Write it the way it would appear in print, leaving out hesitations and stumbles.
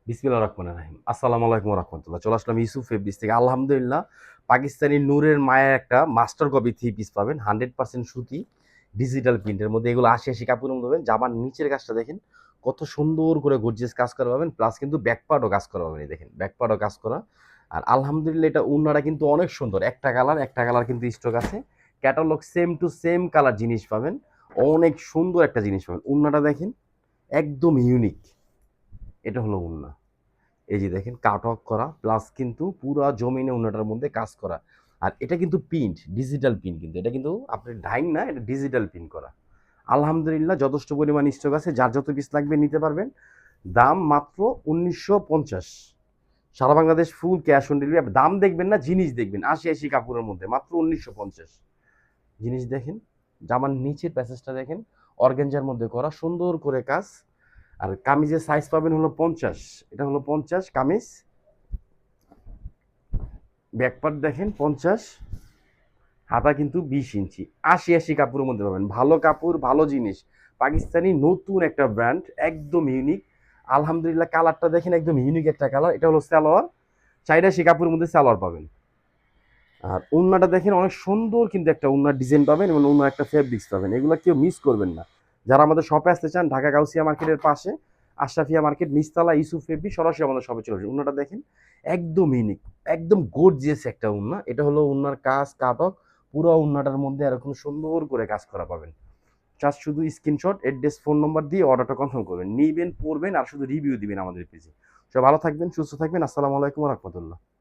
বিসমিল্লাহির রহমানির রহিম। আসসালামু আলাইকুম ওয়া রাহমাতুল্লাহ। চলে আসলাম ইউসুফ ফেব্রিক্স থেকে। আলহামদুলিল্লাহ পাকিস্তানি নূরের মায়া একটা মাস্টার কপি থ্রি পিস পাবেন 100% সুতি ডিজিটাল প্রিন্টের মধ্যে। এগুলো ৮০ কাপড়ের মধ্যে পাবেন। জামার নিচের কাজটা দেখেন কত সুন্দর করে গর্জিয়াস কাজ করা পাবেন, প্লাস কিন্তু ব্যাক পার্টও কাজ করা পাবেন। এই দেখেন ব্যাক পার্টও কাজ করা। আর আলহামদুলিল্লাহ এটা ওড়নাটা কিন্তু অনেক সুন্দর। একটা কালার কিন্তু স্টক আছে। Catalogue same to same colour জিনিস পাবেন। অনেক সুন্দর একটা জিনিস পাবেন। ওড়নাটা দেখেন একদম ইউনিক। এটা হলো ওড়না। এই যে দেখেন কাট অফ করা, প্লাস কিন্তু পুরা জমিনে ওনাটার মধ্যে কাজ করা। আর এটা কিন্তু প্রিন্ট, ডিজিটাল প্রিন্ট, কিন্তু এটা কিন্তু আপনার ডাইং না, এটা ডিজিটাল প্রিন্ট করা। আলহামদুলিল্লাহ যথেষ্ট পরিমাণ স্টক আছে, যার যত পিস লাগবে নিতে পারবেন। দাম মাত্র ১৯৫০। সারা Bangladesh full cash on delivery. দাম দেখবেন না, জিনিস দেখবেন। ৮০ কাপড়ের মধ্যে মাত্র ১৯৫০। জিনিস দেখেন, জামার নিচের প্যাসেজটা দেখেন অর্গেঞ্জার মধ্যে করা সুন্দর করে কাজ। আর কামিজের সাইজ পাবেন হলো ৫০। এটা হলো ৫০ কামিজ। ব্যাকপার্ট দেখেন ৫০, হাতা কিন্তু ২০ ইঞ্চি। ৮০ কাপড়ের মধ্যে পাবেন। ভালো কাপড়, ভালো জিনিস। পাকিস্তানি নতুন একটা ব্র্যান্ড, একদম ইউনিক। আলহামদুলিল্লাহ কালারটা দেখেন একদম ইউনিক একটা কালার। এটা হলো সালোয়ার। ৮৪ কাপড়ের মধ্যে সালোয়ার পাবেন। আর ওড়নাটা দেখেন অনেক সুন্দর কিন্তু একটা ওড়নার ডিজাইন পাবেন এবং ওড়নার একটা ফেব্রিক্স পাবেন। এগুলো কেউ মিস করবেন না। যারা আমাদের শপে আসতে চান, ঢাকা গাউসিয়া মার্কেটের পাশে আশরাফিয়া মার্কেট নিচতলা ইউসুফ ফেব্রিক, সরাসরি আমাদের শপে চলে আসুন। ওড়নাটা দেখেন একদম ইউনিক, একদম গর্জিয়াস একটা ওড়না। এটা হলো ওড়নার কাজ কাটক। পুরো ওড়নাটার মধ্যে এরকম সুন্দর করে কাজ করা পাবেন। জাস্ট শুধু স্ক্রিনশট, অ্যাড্রেস, ফোন নম্বর দিয়ে অর্ডারটা কনফার্ম করবেন। নিবেন, পড়বেন আর শুধু রিভিউ দিবেন আমাদের পেজে। সব ভালো থাকবেন, সুস্থ থাকবেন। আসসালামু আলাইকুম ওয়া রাহমাতুল্লাহ।